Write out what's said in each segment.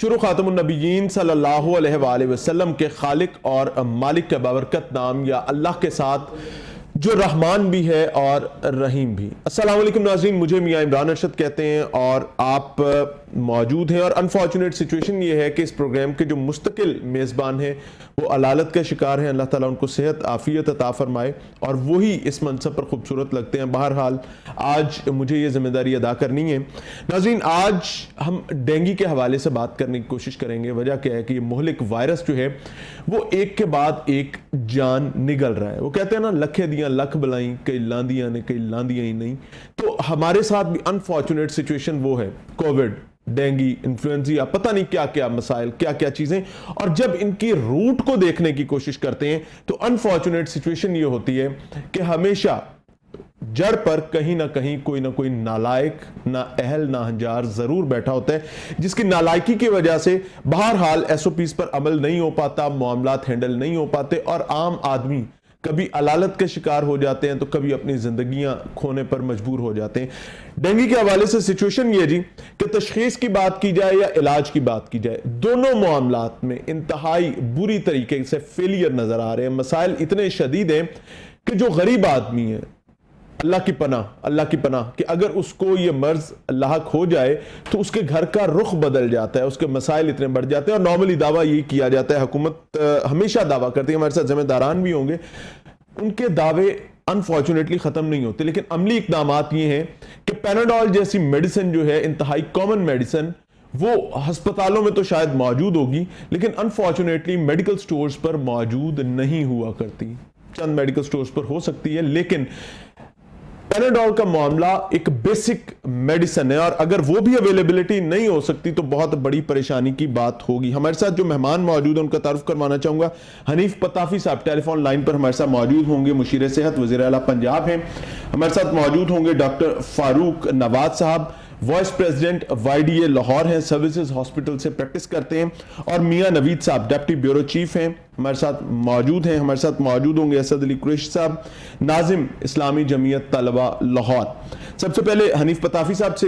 شروع خاتم النبیین صلی اللہ علیہ وآلہ وسلم کے خالق اور مالک کے بابرکت نام یا اللہ کے ساتھ جو رحمان بھی ہے اور رحیم بھی۔ السلام علیکم ناظرین، مجھے میاں عمران ارشد کہتے ہیں اور آپ موجود ہیں، اور انفارچونیٹ سچویشن یہ ہے کہ اس پروگرام کے جو مستقل میزبان ہیں وہ علالت کا شکار ہیں۔ اللہ تعالیٰ ان کو صحت عافیت عطا فرمائے اور وہی اس منصب پر خوبصورت لگتے ہیں۔ بہرحال آج مجھے یہ ذمہ داری ادا کرنی ہے۔ ناظرین، آج ہم ڈینگی کے حوالے سے بات کرنے کی کوشش کریں گے۔ وجہ کیا ہے کہ یہ مہلک وائرس جو ہے وہ ایک کے بعد ایک جان نگل رہا ہے۔ وہ کہتے ہیں نا، لکھے دیاں لکھ بلائیں، کئی لاندیاں نے کئی لاندیاں ہی نہیں۔ تو ہمارے ساتھ بھی انفارچونیٹ سچویشن وہ ہے، کووڈ، ڈینگی، انفلوئنزا، پتہ نہیں کیا کیا مسائل، کیا کیا چیزیں، اور جب ان کی روٹ کو دیکھنے کی کوشش کرتے ہیں تو انفارچونیٹ سچویشن یہ ہوتی ہے کہ ہمیشہ جڑ پر کہیں نہ کہیں کوئی نہ کوئی نالائق، نہ اہل، نہ ہنجار ضرور بیٹھا ہوتا ہے، جس کی نالائکی کی وجہ سے بہرحال ایس او پیز پر عمل نہیں ہو پاتا، معاملات ہینڈل نہیں ہو پاتے، اور عام آدمی کبھی علالت کے شکار ہو جاتے ہیں تو کبھی اپنی زندگیاں کھونے پر مجبور ہو جاتے ہیں۔ ڈینگی کے حوالے سے سچویشن یہ جی کہ تشخیص کی بات کی جائے یا علاج کی بات کی جائے، دونوں معاملات میں انتہائی بری طریقے سے فیلئر نظر آ رہے ہیں۔ مسائل اتنے شدید ہیں کہ جو غریب آدمی ہے، اللہ کی پناہ کہ اگر اس کو یہ مرض لاحق ہو جائے تو اس کے گھر کا رخ بدل جاتا ہے، اس کے مسائل اتنے بڑھ جاتے ہیں، اور نارملی دعویٰ یہ کیا جاتا ہے، حکومت ہمیشہ دعویٰ کرتی ہے، ہمارے ساتھ ذمہ داران بھی ہوں گے، ان کے دعوے انفارچونیٹلی ختم نہیں ہوتے، لیکن عملی اقدامات یہ ہیں کہ پیناڈول جیسی میڈیسن جو ہے، انتہائی کامن میڈیسن، وہ ہسپتالوں میں تو شاید موجود ہوگی لیکن انفارچونیٹلی میڈیکل سٹورز پر موجود نہیں ہوا کرتی۔ چند میڈیکل سٹورز پر ہو سکتی ہے، لیکن پیناڈول کا معاملہ ایک بیسک میڈیسن ہے، اور اگر وہ بھی اویلیبلٹی نہیں ہو سکتی تو بہت بڑی پریشانی کی بات ہوگی۔ ہمارے ساتھ جو مہمان موجود ہیں ان کا تعارف کروانا چاہوں گا۔ حنیف پتافی صاحب ٹیلی فون لائن پر ہمارے ساتھ موجود ہوں گے، مشیر صحت، وزیر اعلیٰ پنجاب ہیں۔ ہمارے ساتھ موجود ہوں گے ڈاکٹر فاروق نواز صاحب، vice president Y D A Lahore ہیں، سروسز ہاسپٹل سے پریکٹس کرتے ہیں، اور میاں نوید صاحب ڈپٹی بیورو چیف ہیں، ہمارے ساتھ موجود ہیں۔ ہمارے ساتھ موجود ہوں گے اسد علی قریشی صاحب، ناظم اسلامی جمعیت طلبہ لاہور۔ سب سے پہلے حنیف پتافی صاحب سے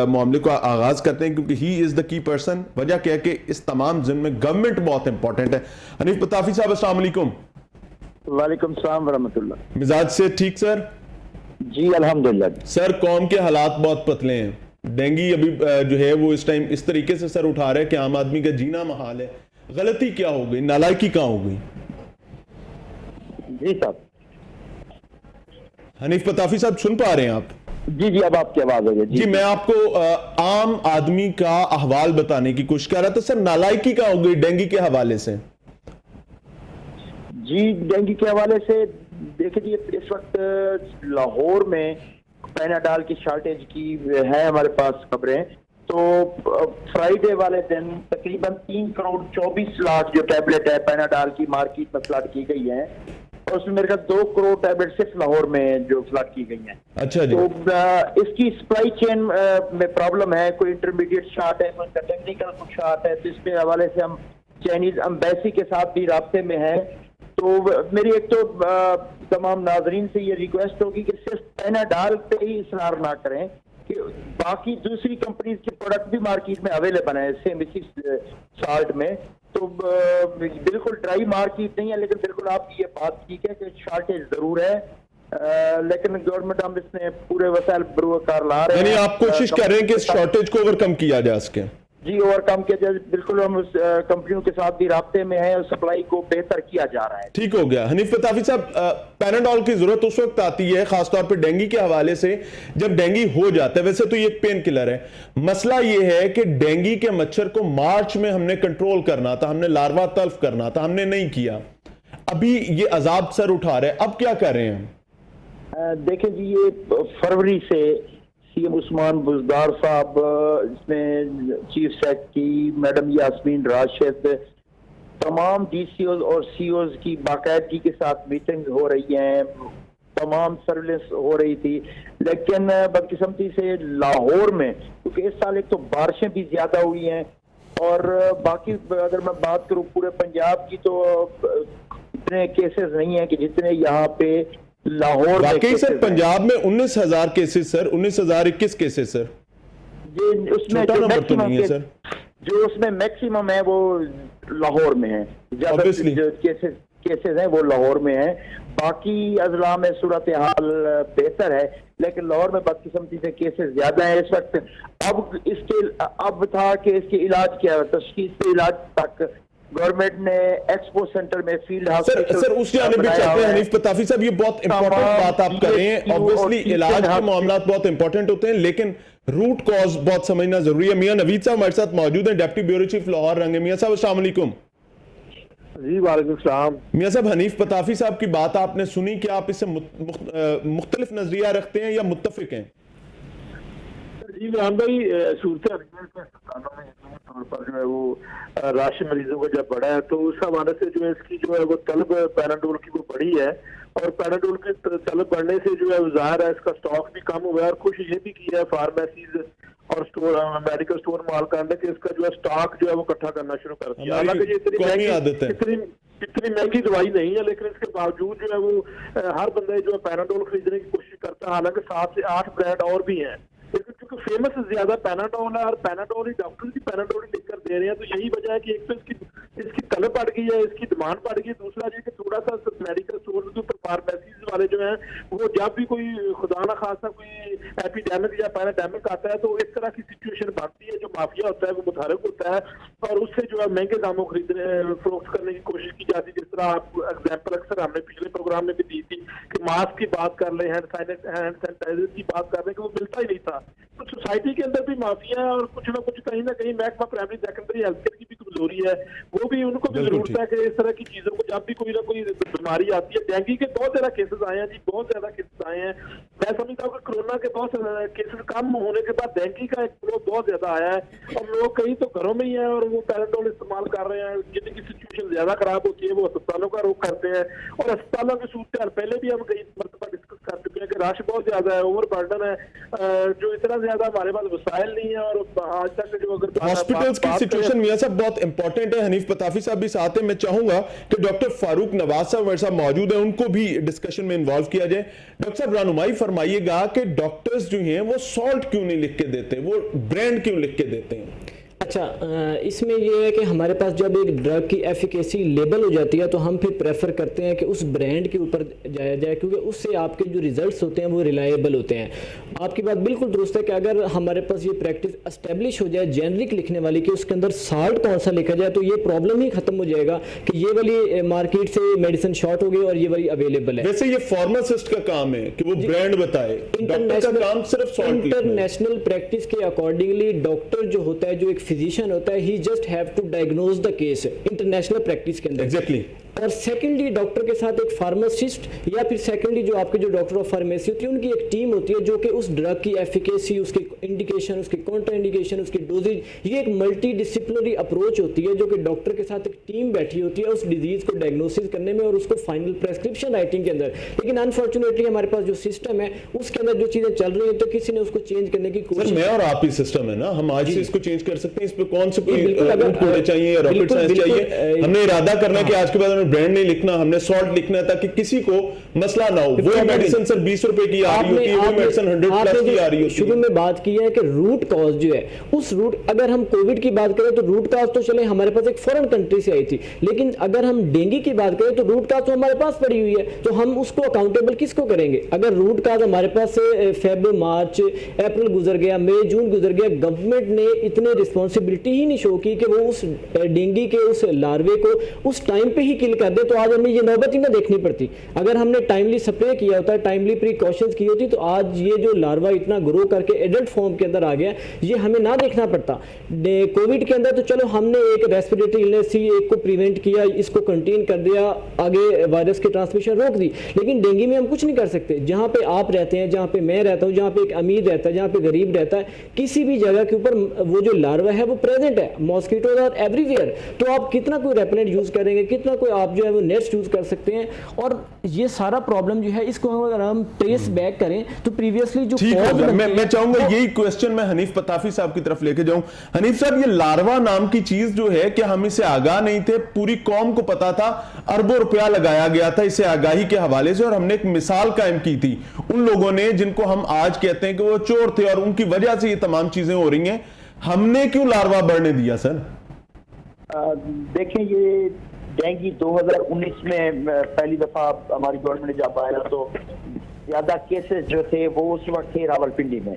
معاملے کو آغاز کرتے ہیں کیونکہ ہی از دا کی پرسن۔ وجہ کیا ہے کہ اس تمام ضمن میں گورنمنٹ بہت امپورٹنٹ ہے۔ حنیف پتافی صاحب السلام علیکم۔ وعلیکم السلام ورحمۃ اللہ۔ مزاج سے ٹھیک سر؟ جی الحمدللہ۔ سر، قوم کے حالات بہت پتلے ہیں، ڈینگی ابھی جو ہے وہ اس ٹائم اس طریقے سے سر اٹھا رہا ہے کہ عام آدمی کا جینا محال ہے۔ غلطی کیا ہو گئی، نالائکی کہاں ہو گئی؟ جی صاحب۔ حنیف پتافی صاحب سن پا رہے ہیں آپ؟ جی اب آپ کی آواز آ گئی۔ جی میں آپ کو عام آدمی کا احوال بتانے کی کوشش کر رہا تھا۔ سر، نالائکی کہاں ہو گئی ڈینگی کے حوالے سے؟ جی ڈینگی کے حوالے سے دیکھیں جی، اس وقت لاہور میں پیناڈول کی شارٹیج کی ہے ہمارے پاس خبریں، تو فرائیڈے والے دن تقریباً 3,24,00,000 جو ٹیبلٹ ہے پیناڈول کی مارکیٹ میں فلڈ کی گئی ہیں، اور اس میں میرے خیال 2 کروڑ ٹیبلٹ صرف لاہور میں جو فلڈ کی گئی ہیں۔ اچھا جی۔ تو اس کی سپلائی چین میں پرابلم ہے، کوئی انٹرمیڈیٹ شارٹ ہے، کوئی ٹیکنیکل شارٹ ہے، تو اس کے حوالے سے ہم چائنیز امبیسی کے ساتھ بھی رابطے میں ہیں۔ تو میری ایک تو تمام ناظرین سے یہ ریکویسٹ ہوگی کہ صرف پیناڈول پہ ہی اصرار نہ کریں، کہ باقی دوسری کمپنیز کے پروڈکٹ بھی مارکیٹ میں اویلیبل ہیں سیم اسی سالٹ میں۔ تو بالکل ڈرائی مارکیٹ نہیں ہے، لیکن بالکل آپ کی یہ بات ٹھیک ہے کہ شارٹیج ضرور ہے، لیکن گورنمنٹ ہم اس میں پورے وسائل بروکار لا رہے ہیں۔ یعنی آپ کوشش کر رہے ہیں کہ اس شارٹیج کو اوور کم کیا جا سکے؟ جی اوور کم کیا جائے، بالکل ہم اس کمپنیوں کے ساتھ بھی رابطے میں ہیں اور سپلائی کو بہتر کیا جا رہا ہے۔ ٹھیک ہو گیا۔ حنیف پتافی صاحب، پیناڈول کی ضرورت اس وقت آتی ہے خاص طور پہ ڈینگی کے حوالے سے جب ڈینگی ہو جاتا ہے۔ ویسے تو یہ ایک پین کلر ہے، مسئلہ یہ ہے کہ ڈینگی کے مچھر کو مارچ میں ہم نے کنٹرول کرنا تھا، ہم نے لاروا تلف کرنا تھا، ہم نے نہیں کیا، ابھی یہ عذاب سر اٹھا رہے ہیں، اب کیا کر رہے ہیں؟ دیکھیں جی، یہ فروری سے سی ایم عثمان بزدار صاحب، اس میں chief secretary madam Yasmin Rashid, تمام ڈی سی اوز اور سی اوز کی باقاعدگی کے ساتھ میٹنگ ہو رہی ہیں، تمام سرویلنس ہو رہی تھی، لیکن بدقسمتی سے لاہور میں کیونکہ اس سال ایک تو بارشیں بھی زیادہ ہوئی ہیں، اور باقی اگر میں بات کروں پورے پنجاب کی تو اتنے کیسز نہیں ہیں کہ جتنے یہاں پہ لاہور میں۔ واقعی سر پنجاب میں 19,000 کیسز سر، 19,021 کیسز سر، اس میں چھوٹا نمبر تو نہیں ہے سر۔ جو اس میں میکسیمم ہے وہ لاہور میں ہے، زیادہ جو کیسز ہیں وہ لاہور میں ہیں، باقی اضلاع میں صورتحال بہتر ہے، لیکن لاہور میں بدقسمتی سے کیسز زیادہ ہیں اس وقت۔ اب تھا کہ اس کے علاج کیا، تشخیص کے علاج تک گورنمنٹ نے ایکسپو سینٹر میں فیلڈ ہاسپٹل سر اس جانب بھی چلتے ہیں حنیف پتافی صاحب، یہ بہت امپورٹنٹ بات آپ کر رہے ہیں، obviously علاج کے معاملات بہت امپورٹنٹ ہوتے ہیں لیکن روٹ کاز بہت سمجھنا ضروری ہے۔ میاں نوید صاحب ہمارے ساتھ موجود ہیں، ڈپٹی بیورو چیف لاہور رنگ۔ میاں صاحب السلام علیکم۔ جی وعلیکم السلام۔ میاں صاحب حنیف پتافی صاحب کی بات آپ نے سنی، کیا آپ اس سے مختلف نظریہ رکھتے ہیں یا متفق ہیں؟ جی عمران بھائی، صورتحال کے اسپتالوں میں طور پر جو ہے وہ رش مریضوں کا جب بڑھا ہے تو اس حوالے سے جو ہے اس کی جو ہے وہ طلب پیناڈول کی وہ بڑھی ہے، اور پیناڈول کی طلب بڑھنے سے جو ہے ظاہر ہے اس کا سٹاک بھی کم ہوا ہے، اور کچھ یہ بھی کیا ہے فارمیسیز اور میڈیکل سٹور مالکان نے کہ اس کا جو ہے سٹاک جو ہے وہ اکٹھا کرنا شروع کر دیا۔ حالانکہ یہ اتنی مہنگی دوائی نہیں ہے، لیکن اس کے باوجود جو ہے وہ ہر بندے جو ہے پیناڈول خریدنے کی کوشش کرتا ہے، حالانکہ 7 سے 8 برانڈ اور بھی ہیں، لیکن چونکہ فیمس زیادہ پیناڈول ہے اور پیناڈول ہی ڈاکٹر بھی پیناڈول ہی لکھ کر دے رہے ہیں، تو یہی وجہ ہے کہ ایک تو اس کی طلب بڑھ گئی ہے، اس کی ڈیمانڈ بڑھ گئی ہے، دوسرا یہ کہ تھوڑا سا میڈیکل اسٹور کے اوپر فارمیسیز والے جو ہیں وہ جب بھی کوئی خدا نہ خاصا کوئی ایپیڈیمک یا پیراڈیمک آتا ہے تو اس طرح کی سچویشن بنتی ہے، جو مافیا ہوتا ہے وہ متحرک ہوتا ہے اور اس سے جو ہے مہنگے داموں خریدنے فروخت کرنے کی کوشش کی جاتی ہے۔ جس طرح آپ ایگزامپل اکثر ہم نے پچھلے پروگرام میں بھی دی تھی کہ ماسک کی بات کر لیں، ہینڈ سینیٹائزر کی بات کر لیں کہ وہ ملتا ہی نہیں تھا۔ تو سوسائٹی کے اندر بھی مافیا ہے اور کچھ نہ کچھ کہیں نہ کہیں محکمہ پرائمری سیکنڈری ہیلتھ کیئر کی بھی کمزوری ہے، وہ بھی ان کو بھی ضرورت ہے کہ اس طرح کی چیزوں کو جب بھی کوئی نہ کوئی بیماری آتی ہے، ڈینگی کے بہت زیادہ کیسز آئے ہیں جی، بہت زیادہ کیسز آئے ہیں، میں سمجھتا ہوں کہ کورونا کے بہت زیادہ کیسز کم ہونے کے بعد ڈینگی کا ایک گروہ بہت زیادہ آیا ہے، اور لوگ کہیں تو گھروں میں ہی ہیں اور وہ پیراڈول استعمال کر رہے ہیں، جن کی سچویشن زیادہ خراب ہوتی ہے وہ اسپتالوں کا رخ کرتے ہیں، اور اسپتالوں کی صورتحال پہلے بھی ہم کئی مرتبہ ڈسکس کر چکے ہیں کہ رش بہت زیادہ ہے، اوور برڈن ہے، جو اتنا زیادہ ہمارے پاس وسائل نہیں ہے، اور آج تک جو اگر ہاسپٹلز کی سچویشن میاں صاحب بہت امپورٹنٹ ہے۔ حنیف پتافی صاحب بھی ساتھ ہیں، میں چاہوں گا کہ ڈاکٹر فاروق نواز صاحب ہمارے ساتھ موجود ہیں، ان کو بھی ڈسکشن میں انوالو کیا جائے۔ ڈاکٹر صاحب رہنمائی فرمائیے گا کہ ڈاکٹرز جو ہیں وہ سالٹ کیوں نہیں لکھ کے دیتے، وہ برانڈ کیوں لکھ کے دیتے ہیں؟ اچھا، اس میں یہ ہے کہ ہمارے پاس جب ایک ڈرگ کی ایفیکیسی لیبل ہو جاتی ہے تو ہم پھر پریفر کرتے ہیں کہ اس برانڈ کے اوپر جایا جائے، کیونکہ اس سے آپ کے جو ریزلٹس ہوتے ہیں وہ ریلائبل ہوتے ہیں۔ آپ کی بات بالکل درست ہے کہ اگر ہمارے پاس یہ پریکٹس اسٹیبلش ہو جائے جینرک لکھنے والی کہ اس کے اندر سالٹ کون سا لکھا جائے تو یہ پرابلم ہی ختم ہو جائے گا کہ یہ والی مارکیٹ سے میڈیسن شارٹ ہو گئی اور یہ والی اویلیبل ہے۔ ویسے یہ فارماسسٹ کا کام ہے کہ وہ برانڈ بتائے، ڈاکٹر کا کام صرف سالٹ لکھنا ہے۔ انٹرنیشنل پریکٹس کے اکارڈنگلی ڈاکٹر جو ہوتا ہے، جو ایک فزیشین ہوتا ہے، he just have to diagnose the case international practice کے اندر۔ ایگزیکٹلی۔ اور سیکنڈلی ڈاکٹر کے ساتھ ایک فارماسسٹ یا پھر سیکنڈلی جو آپ کے جو ڈاکٹر آف فارمیسی ہوتی ہے ان کی ایک ٹیم ہوتی ہے جو کہ اس ڈرگ کی ایفیکیسی، اس کی انڈیکیشن، اس کی کانٹرا انڈیکیشن، اس کی ڈوزیج، یہ ایک ملٹی ڈسپلنری اپروچ ہوتی ہے جو کہ ڈاکٹر کے ساتھ ایک ٹیم بیٹھی ہوتی ہے اس ڈیزیز کو ڈائگنوسس کرنے میں اور اس کو فائنل پریسکرپشن رائٹنگ کے اندر۔ لیکن انفارچونیٹلی ہمارے پاس جو سسٹم ہے اس کے اندر جو چیزیں چل رہی ہیں تو کسی نے اس کو چینج کرنے کی کوشش۔ میں اور آپ ہی سسٹم ہے نا، ہم آج سے اس کو چینج کر سکتے ہیں، اس پہ کون سے کوئی کوڑے چاہیے، راکٹ سائنس چاہیے، ہم نے ارادہ کرنا ہے کہ آج کے بعد ہمیں برانڈ نہیں لکھنا، ہم نے سالٹ لکھنا ہے تاکہ کسی کو مسئلہ نہ ہو۔ وہ میڈیسن سر 20 روپے کی آ رہی ہوتی ہے، وہ میڈیسن 100+ کی آ رہی ہوتی ہے۔ شروع میں بات کی ہے کہ روٹ کاز جو ہے اس روٹ، اگر ہم کووڈ کی بات کریں تو روٹ کاز تو چلے ہمارے پاس ایک فورن کنٹری سے آئی تھی، لیکن اگر ہم ڈینگی کی بات کریں تو روٹ کاز تو ہمارے پاس پڑی ہوئی ہے، تو ہم اس کو اکاؤنٹیبل کس کو کریں گے؟ اگر روٹ کاز ہمارے پاس سے فیب مارچ اپریل گزر گیا، مئی جون گزر گیا، گورنمنٹ نے اتنے رسپانسبلٹی ہی نہیں شو کی کہ وہ اس ڈینگی کے اس لاروے کو اس ٹائم پہ ہی کل کر دے، تو آج ہمیں یہ نوبت ہی نہ دیکھنی پڑتی۔ اگر ہم نے ٹائملی سپرے کیا ہوتا ہے، ٹائملی پریکاشنز کی ہوتی، تو آج یہ جو لاروا اتنا گرو کر کے ایڈلٹ فارم کے اندر آ گیا، یہ ہمیں نہ دیکھنا پڑتا۔ کووڈ کے اندر تو چلو ہم نے ایک ریسپیریٹری النس تھی، ایک کو پریونٹ کیا، اس کو کنٹین کر دیا، آگے وائرس کی ٹرانسمیشن روک دی، لیکن ڈینگی میں ہم کچھ نہیں کر سکتے۔ جہاں پہ آپ رہتے ہیں، جہاں پہ میں رہتا ہوں، جہاں پہ ایک امیر رہتا ہے، جہاں پہ غریب رہتا ہے، کسی بھی جگہ کے اوپر وہ جو لاروا ہے وہ پریزنٹ ہے، ماسکیٹوز آر ایوری ویئر، تو آپ کتنا کوئی ریپلنٹ یوز کریں گے، کتنا کوئی آپ جو ہے وہ نیٹس یوز کر سکتے ہیں، اور یہ سارا پرابلم جو ہے اس کو اگر ہم ٹریس بیک کریں تو پریویسلی جو میں چاہوں گا یہی کوسچن میں حنیف پتافی صاحب کی طرف لے کے جاؤں۔ حنیف صاحب، یہ لاروا نام کی چیز جو ہے کہ ہم اسے آگاہ نہیں تھے، پوری قوم کو پتا تھا، اربوں روپیہ لگایا گیا تھا اسے آگاہی کے حوالے سے، اور ہم نے ایک مثال قائم کی تھی ان لوگوں نے جن کو ہم آج کہتے ہیں کہ وہ چور تھے اور ان کی وجہ سے یہ تمام چیزیں ہو رہی ہیں۔ ہم نے کیوں لاروا بڑھنے دیا سر؟ دیکھیں یہ ڈینگی 2019 میں پہلی دفعہ ہماری گورنمنٹ نے جب آیا تو زیادہ کیسز جو تھے وہ اس وقت تھے راولپنڈی میں.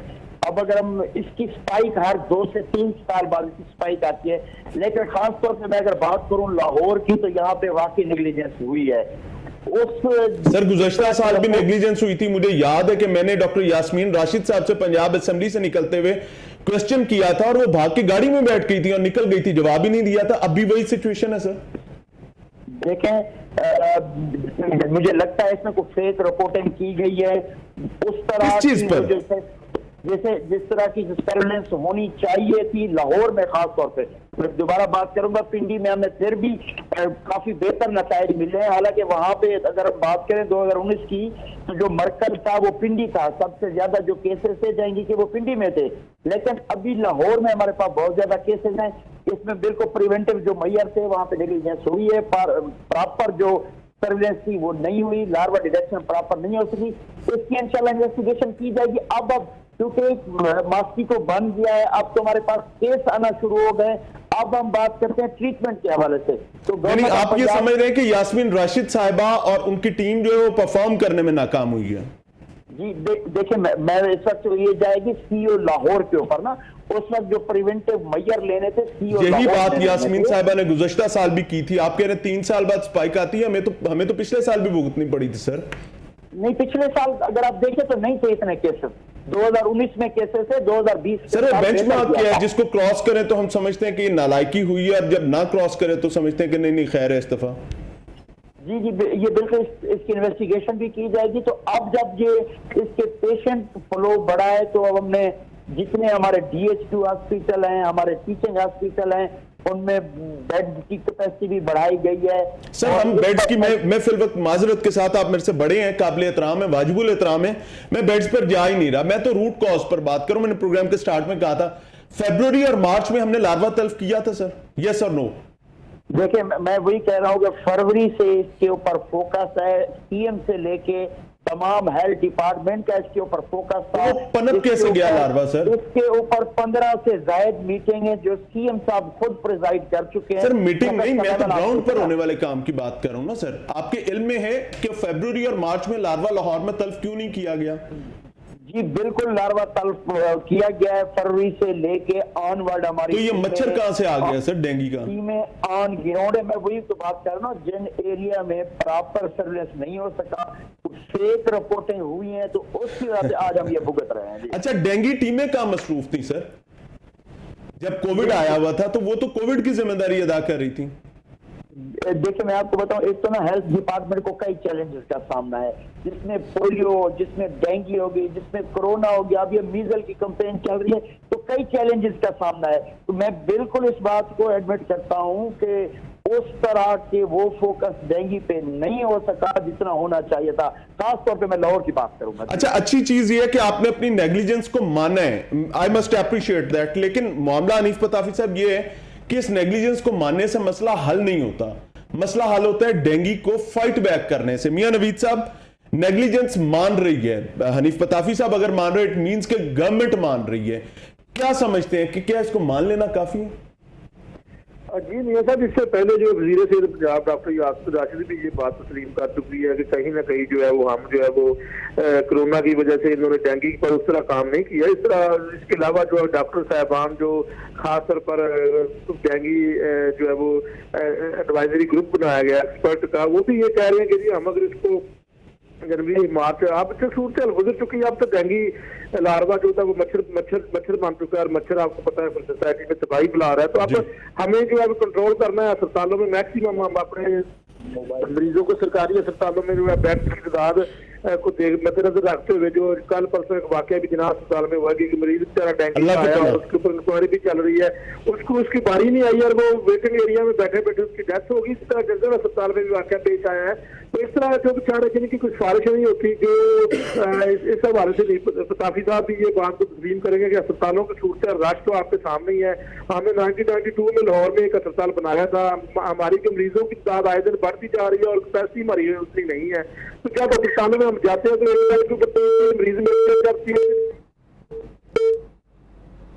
اب اگر ہم اس کی سپائک ہر 2 سے 3 سال بعد اس کی سپائک آتی ہے, لیکن خاص طور پہ میں اگر بات کروں لاہور کی تو یہاں پہ واقعی نیگلیجنس ہوئی ہے. سر گزشتہ سال بھی نیگلیجنس ہوئی تھی. مجھے یاد ہے کہ میں نے ڈاکٹر یاسمین راشد صاحب سے پنجاب اسمبلی سے نکلتے ہوئے کوسچن کیا تھا اور وہ بھاگ کے گاڑی میں بیٹھ گئی تھی اور نکل گئی تھی, جواب ہی نہیں دیا تھا. اب بھی وہی سچویشن ہے سر. دیکھیں مجھے لگتا ہے اس میں کوئی فیک رپورٹنگ کی گئی ہے. اس طرح کس چیز پر؟ جیسے جس طرح کی سرویلنس ہونی چاہیے تھی لاہور میں خاص طور پہ. میں دوبارہ بات کروں گا, پنڈی میں ہمیں پھر بھی کافی بہتر نتائج ملے ہیں. حالانکہ وہاں پہ اگر ہم بات کریں 2019 کی تو جو مرکز تھا وہ پنڈی تھا, سب سے زیادہ جو کیسز تھے ڈینگی کے وہ پنڈی میں تھے. لیکن ابھی لاہور میں ہمارے پاس بہت زیادہ کیسز ہیں. اس میں بالکل پریونٹیو جو میئر تھے وہاں پہ نیگلیجنس ہوئی ہے. پراپر جو سرویلنس تھی وہ نہیں ہوئی, لاروا ڈیٹیکشن پراپر نہیں ہو سکی. اس کی انشاءاللہ انویسٹیگیشن کی جائے گی. اب کیونکہ ماسکیٹو بن گیا ہے, اب تو ہمارے پاس کیس آنا شروع ہو گئے. اب ہم بات کرتے ہیں ٹریٹمنٹ کے حوالے سے. تو یعنی آپ یہ سمجھ رہے ہیں کہ یاسمین راشد صاحبہ اور ان کی ٹیم جو ہے وہ پرفارم کرنے میں ناکام ہوئی ہے؟ جی دیکھیں میں اس وقت یہ جائے گی سی او لاہور کے اوپر نا. اس وقت جو پریونٹیو میئر لینے تھے سی او یہی بات یاسمین صاحبہ نے گزشتہ سال بھی کی تھی. آپ کہہ رہے 3 سال بعد سپائک آتی ہے, ہمیں تو پچھلے سال بھی بھگتنی پڑی تھی سر. نہیں, پچھلے سال اگر آپ دیکھیں تو نہیں تھے اتنے کیسز. 2019 میں کیسز تھے, 2020 سر بینچ مارک کیا ہے, جس کو کراس کریں تو ہم سمجھتے ہیں کہ یہ نالائکی ہوئی ہے, اور جب نہ کراس کریں تو سمجھتے ہیں کہ نہیں خیر ہے استعفیٰ. جی یہ بالکل اس کی انویسٹیگیشن بھی کی جائے گی. تو اب جب یہ اس کے پیشنٹ فلو بڑھا ہے تو اب ہم نے جتنے ہمارے DH2 ہاسپیٹل ہیں, ہمارے ٹیچنگ ہاسپیٹل ہیں, ان میں بیڈ کی کیپیسٹی بھی بڑھائی گئی ہے. سر ہم بیڈز کی میں فی الوقت معذرت کے ساتھ, آپ میرے سے بڑے ہیں, قابل احترام ہیں, واجب الاحترام ہیں, میں بیڈز پر جا ہی نہیں رہا. میں تو روٹ کاز پر بات کروں. میں نے پروگرام کے سٹارٹ میں کہا تھا فیبروری اور مارچ میں ہم نے لاروا تلف کیا تھا سر, یس اور نو؟ دیکھیں میں وہی کہہ رہا ہوں کہ فروری سے اس کے اوپر فوکس ہے. CM سے لے کے تمام ہیلتھ ڈپارٹمنٹ کا اس کے اوپر فوکس تھا. وہ پنپ کیسے گیا لاروا سر؟ اس کے اوپر 15 سے زائد میٹنگیں جو CM صاحب خود پریزائڈ کر چکے ہیں. سر میٹنگ نہیں, میں تو گراؤنڈ پر ہونے والے کام کی بات کر رہا ہوں نا سر. آپ کے علم میں ہے کہ فیبروری اور مارچ میں لاروا لاہور میں تلف کیوں نہیں کیا گیا؟ جی بالکل لاروا تلف کیا گیا ہے فروری سے لے کے آن ورڈ. ہماری تو یہ مچھر کہاں سے آ گیا سر ڈینگی کا؟ میں آن گراؤنڈ ہے. میں وہی تو بات کر رہا ہوں, جن ایریا میں پراپر سرویلنس نہیں ہو سکا, فیک رپورٹیں ہوئی ہیں, تو اس کی وجہ سے آج ہم یہ بھگت رہے ہیں. اچھا ڈینگی ٹیمیں کہاں مصروف تھی سر؟ جب کووڈ آیا ہوا تھا تو وہ تو کووڈ کی ذمہ داری ادا کر رہی تھی. دیکھیں میں آپ کو بتاؤں, ایک تو نا ہیلتھ ڈپارٹمنٹ کو کئی چیلنجز کا سامنا ہے, جس میں پولیو, جس میں ڈینگی ہوگی, جس میں کرونا ہو گیا, اب یہ میزل کی کمپین چل رہی ہے, تو کئی چیلنجز کا سامنا ہے. تو میں بالکل اس بات کو ایڈمٹ کرتا ہوں کہ اس طرح کے وہ فوکس ڈینگی پہ نہیں ہو سکا جتنا ہونا چاہیے تھا. خاص طور پہ میں لاہور کی بات کروں گا. اچھا اچھی چیز یہ ہے کہ آپ نے اپنی نیگلیجنس کو مانا ہے, آئی مسٹ اپریشیٹ دیٹ. لیکن معاملہ حنیف پتافی صاحب یہ ہے کہ اس نیگلیجنس کو ماننے سے مسئلہ حل نہیں ہوتا. مسئلہ حل ہوتا ہے ڈینگی کو فائٹ بیک کرنے سے. میاں نوید صاحب نیگلیجنس مان رہی ہے, حنیف پتافی صاحب اگر مان رہے اٹ مینز کہ گورنمنٹ مان رہی ہے. کیا سمجھتے ہیں کہ کیا اس کو مان لینا کافی ہے؟ جی میاں صاحب, اس سے پہلے جو وزیر صحت پنجاب ڈاکٹر یاسمین راشد بھی یہ بات تسلیم کر چکی ہے کہ کہیں نہ کہیں جو ہے وہ ہم جو ہے وہ کرونا کی وجہ سے انہوں نے ڈینگی پر اس طرح کام نہیں کیا. اس طرح اس کے علاوہ جو ڈاکٹر صاحبان جو خاص طور پر ڈینگی جو ہے وہ ایڈوائزری گروپ بنایا گیا ایکسپرٹ کا, وہ بھی یہ کہہ رہے ہیں کہ جی ہم اگر اس کو جنوری مارچ اب تو صورتحال گزر چکی ہے. اب تو ڈینگی لاروا جو تھا وہ مچھر بن چکا ہے, اور مچھر آپ کو پتا ہے سوسائٹی میں تباہی پھیلا رہا ہے. تو اب ہمیں جو ہے کنٹرول کرنا ہے. اسپتالوں میں میکسیمم ہم اپنے مریضوں کو سرکاری اسپتالوں میں جو ہے بیڈ کی تعداد کو مد نظر رکھتے ہوئے, جو کل پرسوں ایک واقعہ بھی جناح اسپتال میں ہوا کہ مریض بیچارہ ڈینگی آیا اور اس کے اوپر انکوائری بھی چل رہی ہے, اس کی باری نہیں آئی اور وہ ویٹنگ ایریا میں بیٹھے اس کی ڈیتھ ہوگی. اس طرح جنرل اسپتال میں بھی واقعہ پیش آیا ہے. تو اس طرح جو بیچارے جن کی کوئی سفارش نہیں ہوتی, جو اس حوالے سے پتافی صاحب بھی یہ بات کو تسلیم کریں گے کہ اسپتالوں کی صورتحال رش تو آپ کے سامنے ہی ہے. ہم نے 1992 میں لاہور میں ایک اسپتال بنایا تھا. ہماری جو مریضوں کی تعداد آئے دن بڑھتی جا رہی ہے اور کیپیسٹی ہماری اتنی نہیں ہے. تو جب اسپتالوں میں ہم جاتے ہیں تو مریض میں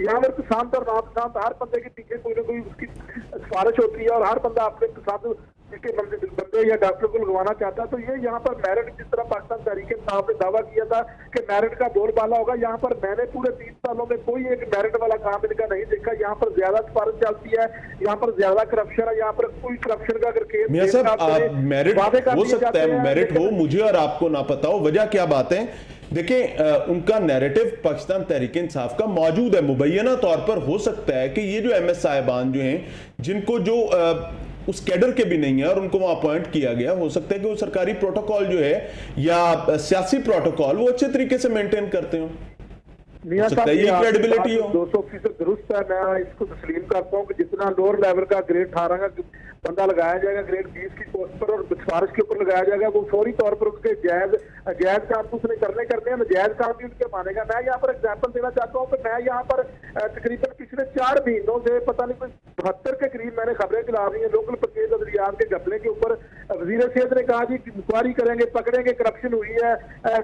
یہاں پر پسند اور ناپسند ہر بندے کے پیچھے کوئی نہ کوئی اس کی سفارش ہوتی ہے اور ہر بندہ اپنے پسند کے بندے یا ڈاکٹر کو لگوانا چاہتا ہے. تو یہ یہاں پر میرٹ جس طرح پاکستان تحریک انصاف نے دعویٰ کیا تھا کہ میرٹ کا بول بالا ہوگا, یہاں پر میں نے پورے 30 سالوں میں کوئی ایک میرٹ والا کام ان کا نہیں دیکھا. یہاں پر زیادہ سفارش چلتی ہے, یہاں پر زیادہ کرپشن ہے, یہاں پر کوئی کرپشن کا اگر کیس میاں صاحب میرٹ ہو سکتا ہے, میرٹ ہو, مجھے اور آپ کو نہ پتا ہو, وجہ کیا بات ہے. دیکھیں ان کا نیریٹو پاکستان تحریک انصاف کا موجود ہے, مبینہ طور پر ہو سکتا ہے کہ یہ جو ایم ایس صاحبان جو ہیں جن کو جو اس کیڈر کے بھی نہیں ہے اور ان کو وہاں اپوائنٹ کیا گیا, ہو سکتا ہے کہ وہ سرکاری پروٹوکول جو ہے یا سیاسی پروٹوکول وہ اچھے طریقے سے مینٹین کرتے ہوں. میاں صاحب یہ کریڈیبلٹی ہو 200% درست ہے. میں اس کو تسلیم کرتا ہوں کہ جتنا لوور لیول کا گریڈ 18 کا بندہ لگایا جائے گا گریڈ 20 کی پوسٹ پر اور سفارش کے اوپر لگایا جائے گا, وہ فوری طور پر اس کے جائز کام تو اس نے کرنے ہیں, ناجائز کام بھی ان کے مانے گا. میں یہاں پر ایگزامپل دینا چاہتا ہوں کہ میں یہاں پر تقریباً پچھلے 4 مہینوں سے پتہ نہیں کوئی 72 کے قریب میں نے خبریں چلا رہی ہیں لوکل پرچیز ادویات کے گھپلے کے اوپر. وزیر صحت نے کہا جی انکوائری کریں گے, پکڑیں گے, کرپشن ہوئی ہے.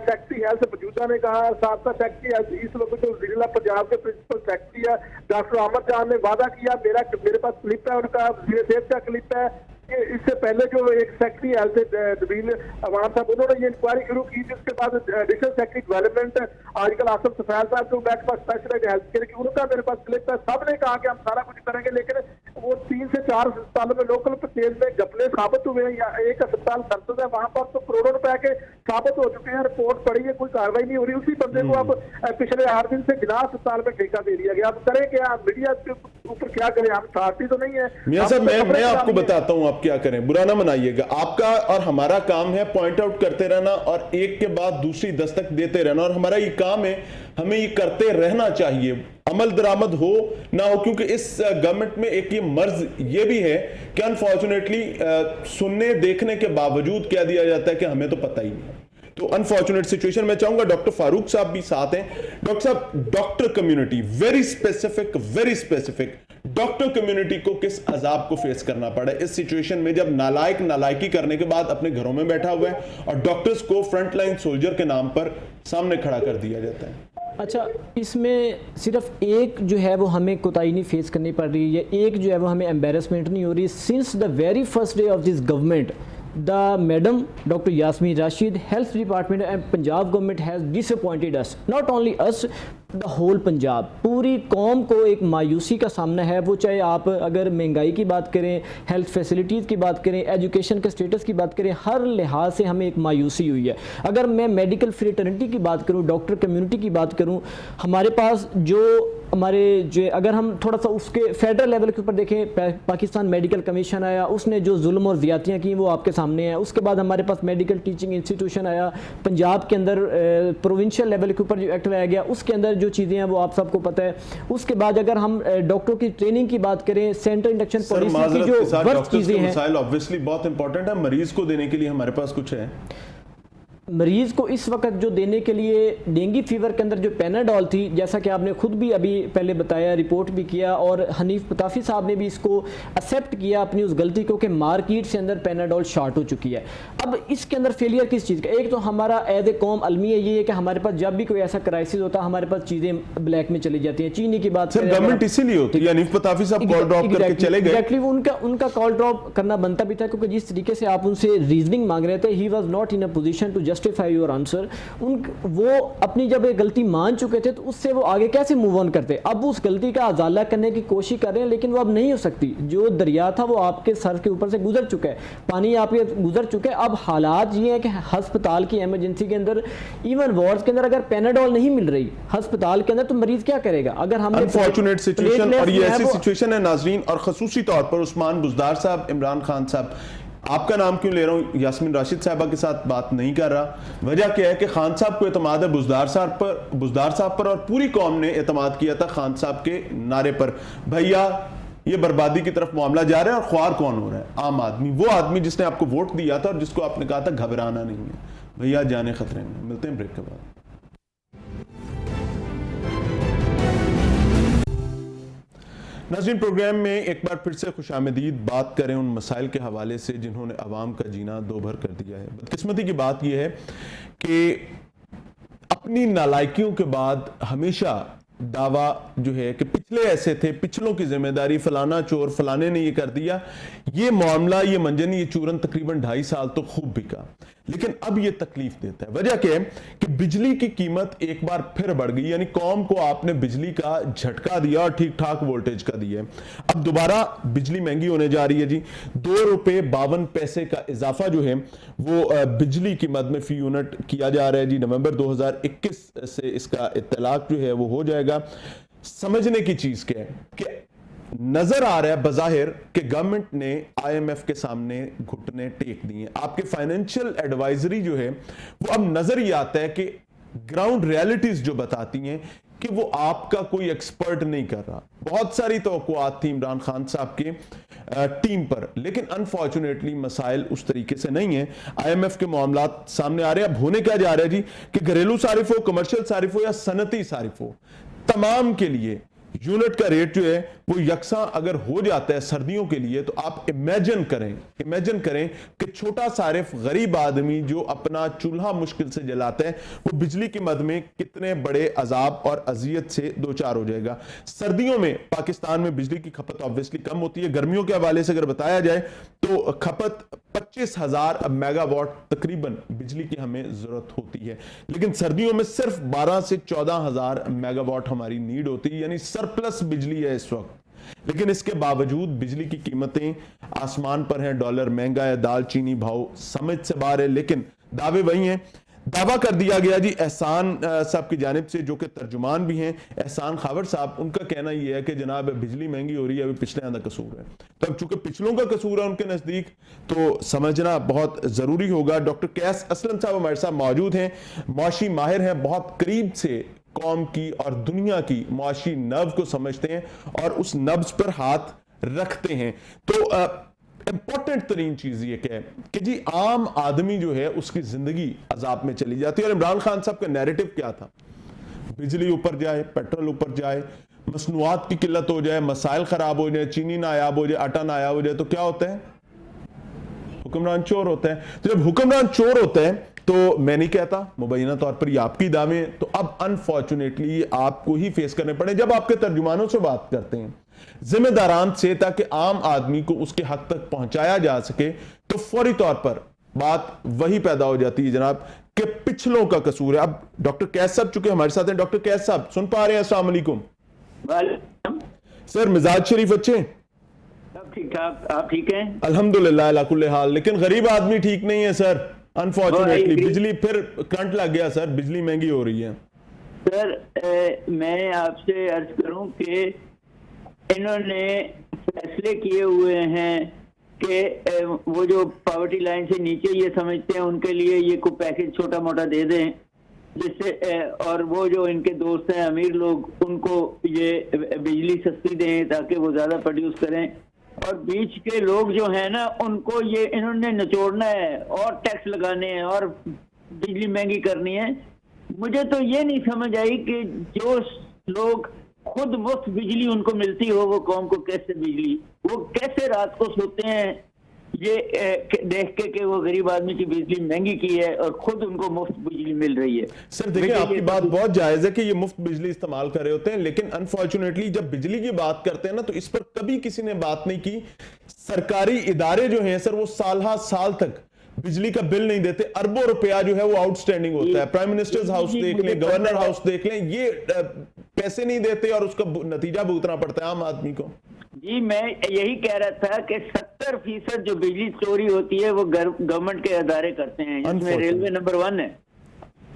سیکٹری ہیلتھ موجودہ نے کہا, سابقہ سیکٹری ہیلتھ اس وقت جو وزیر اللہ پنجاب کے پرنسپل سیکٹری ہے ڈاکٹر احمد جان نے وعدہ کیا, میرے پاس کلپ ہے ان کا, وزیر صحت کا کلپ ہے. اس سے پہلے جو ایک سیکٹری ہیلتھ دبیل عوام صاحب انہوں نے یہ انکوائری شروع کی, جس کے بعد ایڈیشنل سیکٹری ڈیولپمنٹ آج کل آصف سفید صاحب جو محکمہ اسپیشلائزڈ ہیلتھ کیئر کی, ان کا میرے پاس کلپ ہے. سب نے کہا کہ ہم سارا کچھ کریں گے, لیکن وہ 3 سے 4 اسپتالوں میں لوکل پرچیز میں گھپلے ثابت ہوئے ہیں. یا ایک اسپتال سرسد ہے, وہاں پر تو کروڑوں روپے کے ثابت ہو چکے ہیں, رپورٹ پڑی ہے, کوئی کاروائی نہیں ہو رہی. اسی بندے کو اب پچھلے 8 دن سے جناح اسپتال میں ٹھیکہ دے دیا گیا. اب کریں کیا, میڈیا کے اوپر کیا کریں, ہم اتھارٹی تو نہیں ہے. میاں صاحب میں آپ کو بتاتا ہوں آپ کیا کریں, برا نہ منائیے گا. آپ کا اور ہمارا کام ہے پوائنٹ آؤٹ کرتے رہنا اور ایک کے بعد دوسری دستک دیتے رہنا, اور ہمارا یہ کام ہے, ہمیں یہ کرتے رہنا چاہیے, عمل درآمد ہو نہ ہو. کیونکہ اس گورنمنٹ میں ایک یہ مرض یہ بھی ہے کہ انفارچونیٹلی سننے دیکھنے کے باوجود کیا دیا جاتا ہے کہ ہمیں تو پتہ ہی نہیں. تو انفارچونیٹ سچویشن. میں چاہوں گا ڈاکٹر فاروق صاحب بھی ساتھ ہیں. ڈاکٹر صاحب, doctor community very specific doctor community کو کس عذاب کو فیس کرنا پڑا ہے اس سچویشن میں, جب نالائکی کرنے کے بعد اپنے گھروں میں بیٹھا ہوا ہے اور ڈاکٹرز کو فرنٹ لائن سولجر کے نام پر سامنے کھڑا کر دیا جاتا ہے. اچھا, اس میں صرف ایک جو ہے وہ ہمیں کوتاہی نہیں فیس کرنی پڑ رہی ہے, ایک جو ہے وہ ہمیں ایمبیرسمنٹ نہیں ہو رہی. Since the very first day of this government, the madam Dr. Yasmin Rashid, health department and Punjab government has disappointed us, not only us, the whole Punjab. پوری قوم کو ایک مایوسی کا سامنا ہے, وہ چاہے آپ اگر مہنگائی کی بات کریں, ہیلتھ فیسلٹیز کی بات کریں, ایجوکیشن کے سٹیٹس کی بات کریں, ہر لحاظ سے ہمیں ایک مایوسی ہوئی ہے. اگر میں میڈیکل فریٹرنٹی کی بات کروں, ڈاکٹر کمیونٹی کی بات کروں, ہمارے پاس جو اگر ہم تھوڑا سا اس کے فیڈرل لیول کے اوپر دیکھیں, پاکستان میڈیکل کمیشن آیا, اس نے جو ظلم اور زیادتیاں کی وہ آپ کے سامنے ہیں. اس کے بعد ہمارے پاس میڈیکل ٹیچنگ انسٹیٹیوشن آیا, پنجاب کے اندر پروونشل لیول کے اوپر جو ایکٹ لایا گیا, اس کے اندر جو چیزیں ہیں وہ آپ سب کو پتہ ہے. اس کے بعد اگر ہم ڈاکٹروں کی ٹریننگ کی بات کریں, سینٹر انڈکشن پالیسی کی جو ورک چیزیں ہیں, مسائل obviously بہت امپورٹنٹ ہے. مریض کو دینے کے لیے ہمارے پاس کچھ ہے, مریض کو اس وقت جو دینے کے لیے ڈینگی فیور کے اندر جو پیناڈول تھی, جیسا کہ آپ نے خود بھی ابھی پہلے بتایا, رپورٹ بھی کیا, اور حنیف پتافی صاحب نے بھی اس کو ایکسیپٹ کیا اپنی اس غلطی کو کہ مارکیٹ سے اندر پیناڈول شارٹ ہو چکی ہے. اب اس کے اندر فیلئر کس چیز کا, ایک تو ہمارا ایز اے قوم المیہ یہ ہے کہ ہمارے پاس جب بھی کوئی ایسا کرائسس ہوتا ہے ہمارے پاس چیزیں بلیک میں چلی جاتی ہیں. چینی کی بات کریں, گورنمنٹ اسی لیے ہوتی ہے, حنیف پتافی صاحب کال ڈراپ کر کے چلے گئے. ایگزیکٹلی, ان کا کال ڈراپ کرنا بنتا بھی تھا, کیونکہ جس طریقے سے آپ ان سے ریزننگ مانگ رہے تھے, he was not in a position to justify your answer. وہ اپنی جب ایک غلطی مان چکے تھے تو اس سے وہ آگے کیسے موو آن کرتے. اب اس غلطی کا ازالہ کرنے کی کوشش کر رہے ہیں, لیکن وہ اب نہیں ہو سکتی. جو دریا تھا وہ آپ کے سر کے اوپر سے گزر چکا ہے, پانی آپ کے گزر چکا ہے. اب حالات یہ ہیں کہ ہسپتال کی ایمرجنسی کے اندر, ایون وارڈز کے اندر اگر پیناڈول نہیں مل رہی ہسپتال کے اندر, تو مریض کیا کرے گا؟ اگر ہم انفارچونیٹ سچویشن, اور یہ ایسی سچویشن ہے ناظرین, اور خصوصی طور پر عثمان بزدار صاحب, عمران خان صاحب, آپ کا نام کیوں لے رہا ہوں, یاسمین راشد صاحبہ کے ساتھ بات نہیں کر رہا. وجہ کیا ہے کہ خان صاحب کو اعتماد ہے بزدار صاحب پر, اور پوری قوم نے اعتماد کیا تھا خان صاحب کے نعرے پر. بھیا یہ بربادی کی طرف معاملہ جا رہا ہے, اور خوار کون ہو رہا ہے؟ عام آدمی, وہ آدمی جس نے آپ کو ووٹ دیا تھا اور جس کو آپ نے کہا تھا گھبرانا نہیں ہے. بھیا جانے خطرے میں. ملتے ہیں بریک کے بعد. ناظرین, پروگرام میں ایک بار پھر سے خوش آمدید. بات کریں ان مسائل کے حوالے سے جنہوں نے عوام کا جینا دو بھر کر دیا ہے. بدقسمتی کی بات یہ ہے کہ اپنی نالائکیوں کے بعد ہمیشہ دعویٰ جو ہے کہ پچھلے ایسے تھے، پچھلوں کی ذمہ داری، فلانا چور، فلانے نے یہ کر دیا، یہ معاملہ، یہ منجن، یہ چورن تقریباً 2.5 سال تو خوب بکا، لیکن اب یہ تکلیف دیتا ہے۔ وجہ کیا ہے کہ بجلی کی قیمت ایک بار پھر بڑھ گئی، یعنی قوم کو آپ نے بجلی کا جھٹکا دیا اور ٹھیک ٹھاک وولٹیج کا دیا ہے۔ اب دوبارہ بجلی مہنگی ہونے جا رہی ہے جی، 2 روپے 52 پیسے کا اضافہ جو ہے وہ بجلی کی مد میں فی یونٹ کیا جا رہا ہے جی۔ نومبر 2021 سے اس کا اطلاق جو ہے وہ ہو جائے گا۔ سمجھنے کی چیز کیا ہے کہ نظر آ رہا ہے بظاہر کہ گورنمنٹ نے آئی ایم ایف کے سامنے گھٹنے ٹیک دیے، آپ کے فائنینشیل ایڈوائزری جو ہے وہ اب نظر ہی آتا ہے کہ گراؤنڈ ریالٹیز جو بتاتی ہیں کہ وہ آپ کا کوئی ایکسپرٹ نہیں کر رہا۔ بہت ساری توقعات تھی عمران خان صاحب کے ٹیم پر، لیکن انفارچونیٹلی مسائل اس طریقے سے نہیں ہیں۔ آئی ایم ایف کے معاملات سامنے آ رہے ہیں۔ اب ہونے کیا جا رہا ہے جی کہ گھریلو صارف ہو، کمرشل صارف ہو یا صنعتی صارف ہو، تمام کے لیے یونٹ کا ریٹ جو ہے وہ یکساں اگر ہو جاتا ہے سردیوں کے لیے، تو آپ امیجن کریں کہ چھوٹا صارف، غریب آدمی جو اپنا چولہا مشکل سے جلاتا ہے، وہ بجلی کی مد میں کتنے بڑے عذاب اور اذیت سے دوچار ہو جائے گا۔ سردیوں میں پاکستان میں بجلی کی کھپت obviously کم ہوتی ہے۔ گرمیوں کے حوالے سے اگر بتایا جائے تو کھپت 25,000 میگا واٹ تقریباً بجلی کی ہمیں ضرورت ہوتی ہے، لیکن سردیوں میں صرف 12 سے 14,000 میگا واٹ ہماری نیڈ ہوتی ہے، یعنی سرپلس بجلی ہے اس وقت۔ لیکن اس کے باوجود بجلی کی قیمتیں آسمان پر ہیں، ڈالر مہنگا ہے، دال چینی بھاؤ سمجھ سے باہر ہے، لیکن دعوے وہی ہیں۔ دعویٰ کر دیا گیا جی احسان صاحب کی جانب سے، جو کہ ترجمان بھی ہیں، احسان خاور صاحب، ان کا کہنا یہ ہے کہ جناب بجلی مہنگی ہو رہی ہے، ابھی پچھلے کا قصور ہے۔ تو اب چونکہ پچھلوں کا قصور ہے ان کے نزدیک، تو سمجھنا بہت ضروری ہوگا۔ ڈاکٹر قیس اسلم صاحب ہمارے ساتھ موجود ہیں، معاشی ماہر ہیں، بہت قریب سے قوم کی اور دنیا کی معاشی نبض کو سمجھتے ہیں اور اس نبض پر ہاتھ رکھتے ہیں۔ تو امپورٹنٹ ترین چیز یہ کہ جی عام آدمی جو ہے اس کی زندگی عذاب میں چلی جاتی ہے، اور عمران خان صاحب کا نیریٹو کیا تھا؟ بجلی اوپر جائے، پیٹرول اوپر جائے، مصنوعات کی قلت ہو جائے، مسائل خراب ہو جائے، چینی نایاب ہو جائے، آٹا نایاب ہو جائے، تو کیا ہوتا ہے؟ حکمران چور ہوتا ہے۔ تو جب حکمران چور ہوتا ہے تو میں نہیں کہتا، مبینہ طور پر یہ آپ کی دعوے ہیں، تو اب انفارچونیٹلی آپ کو ہی فیس کرنے پڑے جب آپ کے ترجمانوں سے بات کرتے ہیں ذمہ داران سے، تاکہ عام آدمی کو اس کے حق تک پہنچایا جا سکے، تو فوری طور پر بات وہی پیدا ہو جاتی ہے جناب کہ پچھلوں کا قصور ہے۔ اب ڈاکٹر قیس صاحب چکے ہمارے ساتھ ہیں۔ ڈاکٹر قیس صاحب سن پا رہے ہیں؟ السلام علیکم سر، مزاج شریف اچھے؟ سب ٹھیک ٹھاک، آپ ٹھیک ہیں؟ الحمدللہ علی کل حال، لیکن غریب آدمی ٹھیک نہیں ہے سر، انفارچونیٹلی۔ بجلی پھر کرنٹ لگ گیا سر، بجلی مہنگی ہو رہی ہے سر۔ میں آپ سے عرض کروں کہ انہوں نے فیصلے کیے ہوئے ہیں کہ وہ جو پاورٹی لائن سے نیچے یہ سمجھتے ہیں ان کے لیے یہ کوئی پیکج چھوٹا موٹا دے دیں، جس سے اور وہ جو ان کے دوست ہیں امیر لوگ ان کو یہ بجلی سستی دیں تاکہ وہ زیادہ پروڈیوس کریں، اور بیچ کے لوگ جو ہیں نا ان کو یہ انہوں نے نچوڑنا ہے اور ٹیکس لگانے ہیں اور بجلی مہنگی کرنی ہے۔ مجھے تو یہ نہیں سمجھ آئی کہ جو لوگ خود مفت بجلی ان کو ملتی ہو وہ قوم کو کیسے بجلی، وہ کیسے رات کو سوتے ہیں یہ دیکھ کے کہ وہ غریب آدمی کی بجلی مہنگی کی ہے اور خود ان کو مفت بجلی مل رہی ہے۔ سر دیکھیں آپ کی بات بہت جائز ہے کہ یہ مفت بجلی استعمال کر رہے ہوتے ہیں، لیکن انفارچونیٹلی جب بجلی کی بات کرتے ہیں نا تو اس پر کبھی کسی نے بات نہیں کی۔ سرکاری ادارے جو ہیں سر وہ سال ہا سال تک بجلی کا بل نہیں دیتے، اربوں روپیہ جو ہے وہ آؤٹ سٹینڈنگ ہوتا ہے۔ پرائم منسٹرز ہاؤس دیکھ لیں، گورنر ہاؤس دیکھ لیں، یہ پیسے نہیں دیتے اور اس کا نتیجہ بھگتنا پڑتا ہے عام آدمی کو۔ جی میں یہی کہہ رہا تھا کہ 70% جو بجلی چوری ہوتی ہے وہ گورنمنٹ کے ادارے کرتے ہیں، جس میں ریلوے نمبر 1 ہے،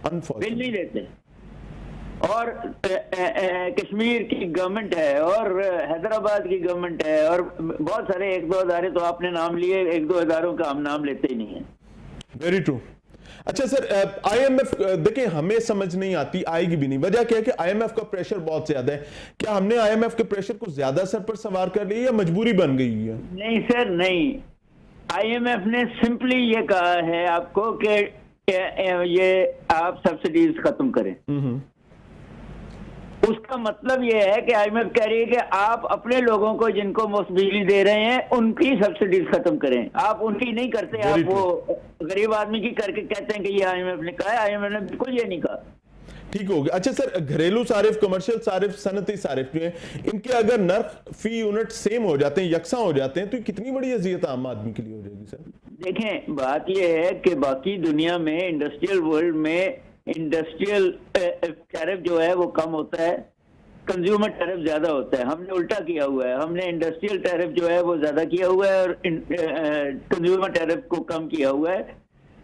بل نہیں دیتے، اور کشمیر کی گورنمنٹ ہے اور حیدرآباد کی گورنمنٹ ہے اور بہت سارے 1-2 ادارے تو آپ نے نام لیے، 1-2 اداروں کا ہم نام لیتے ہی نہیں ہیں۔ Very true. اچھا سر، آئی ایم ایف دیکھیں ہمیں سمجھ نہیں آتی، آئے گی بھی نہیں۔ وجہ کیا ہے کہ آئی ایم ایف کا پریشر بہت زیادہ ہے۔ کیا ہم نے آئی ایم ایف کے پریشر کو زیادہ سر پر سوار کر لیا یا مجبوری بن گئی ہے؟ نہیں سر نہیں، آئی ایم ایف نے سمپلی یہ کہا ہے آپ کو کہ یہ آپ سبسڈیز ختم کریں۔ اس کا مطلب یہ ہے کہ آئی ایم ایف کہہ رہی ہے کہ آپ اپنے لوگوں کو جن کو مفت بجلی دے رہے ہیں ان کی سبسڈیز ختم کریں، آپ ان کی نہیں کرتے، آپ وہ غریب آدمی کی کر کے کہتے ہیں کہ یہ آئی ایم ایف نے کہا ہے۔ آئی ایم ایف نے بالکل یہ نہیں کہا۔ ٹھیک ہو گیا. اچھا سر, گھریلو صارف, کمرشل صارف, صنعتی صارف جو ہیں, ان کے اگر نرخ فی یونٹ سیم ہو جاتے ہیں, یکساں ہو جاتے ہیں, تو کتنی بڑی اذیت عام آدمی کے لیے ہو جائے گی سر؟ دیکھیں بات یہ ہے کہ باقی دنیا میں انڈسٹریل ورلڈ میں انڈسٹریل ٹیرف جو ہے وہ کم ہوتا ہے, کنزیومر ٹیرف زیادہ ہوتا ہے. ہم نے الٹا کیا ہوا ہے, ہم نے انڈسٹریل ٹیرف جو ہے وہ زیادہ کیا ہوا ہے اور کنزیومر ٹیرف کو کم کیا ہوا ہے.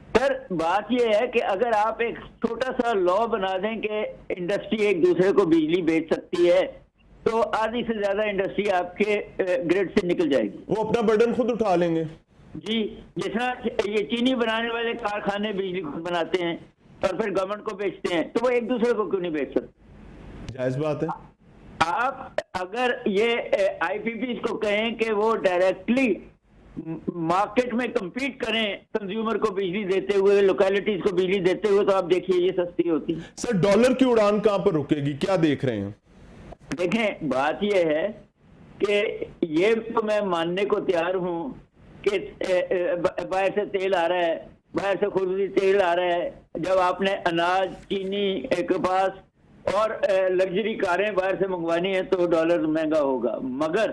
سر بات یہ ہے کہ اگر آپ ایک چھوٹا سا لا بنا دیں کہ انڈسٹری ایک دوسرے کو بجلی بیچ سکتی ہے, تو آدھی سے زیادہ انڈسٹری آپ کے گریڈ سے نکل جائے گی. وہ اپنا برڈن خود اٹھا لیں گے. جی, جس طرح یہ چینی بنانے والے کارخانے بجلی خود بناتے ہیں اور پھر گورنمنٹ کو بیچتے ہیں, تو وہ ایک دوسرے کو کیوں نہیں بیچ سکتے؟ جائز بات ہے. آپ اگر یہ آئی پی پیز کو کہیں کہ وہ ڈائریکٹلی مارکیٹ میں کمپیٹ کریں کنزیومر کو بجلی دیتے ہوئے, لوکیلٹیز کو بجلی دیتے ہوئے, تو آپ دیکھیے یہ سستی ہوتی. سر ڈالر کی اڑان کہاں پر رکے گی, کیا دیکھ رہے ہیں؟ دیکھیں بات یہ ہے کہ یہ تو میں ماننے کو تیار ہوں کہ باہر سے تیل آ رہا ہے, باہر سے خصوصی تیل آ رہا ہے. جب آپ نے اناج, چینی, کپاس اور لگژری کاریں باہر سے منگوانی ہیں تو ڈالر مہنگا ہوگا. مگر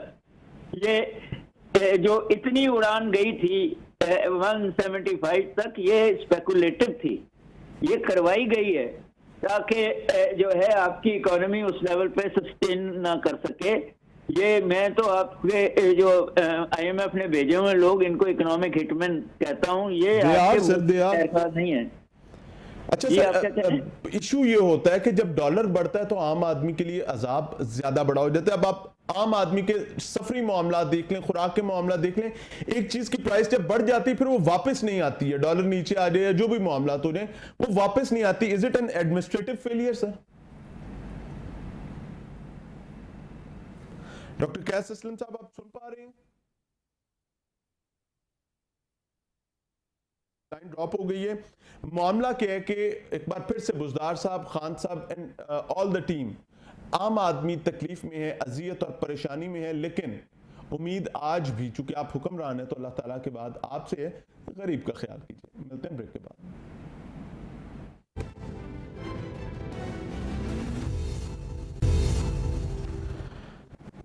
یہ جو اتنی اڑان گئی تھی 175 تک, یہ اسپیکولیٹو تھی, یہ کروائی گئی ہے تاکہ جو ہے آپ کی اکانومی اس لیول پہ سسٹین نہ کر سکے. یہ میں تو آپ کے جو آئی ایم ایف نے بھیجے ہوئے لوگ, ان کو اکنامک ہٹمین کہتا ہوں. یہ نہیں ہے. اچھا سر, ایشو یہ ہوتا ہے کہ جب ڈالر بڑھتا ہے تو عام آدمی کے لیے عذاب زیادہ بڑا ہو جاتا ہے. اب آپ عام آدمی کے سفری معاملات دیکھ لیں, خوراک کے معاملات دیکھ لیں, ایک چیز کی پرائس جب بڑھ جاتی ہے پھر وہ واپس نہیں آتی ہے. ڈالر نیچے آ جائے یا جو بھی معاملات ہو جائیں وہ واپس نہیں آتی. Is it an administrative failure sir? Doctor Qais Aslam صاحب آپ سن پا رہے ہیں؟ لائن ڈراپ ہو گئی ہے. معاملہ کیا ہے کہ ایک بار پھر سے بزدار صاحب, خان صاحب اینڈ آل دا ٹیم, عام آدمی تکلیف میں ہے, اذیت اور پریشانی میں ہے, لیکن امید آج بھی, چونکہ آپ حکمران ہیں تو اللہ تعالیٰ کے بعد آپ سے ہے, غریب کا خیال کیجئے. ملتے ہیں بریک کے بعد.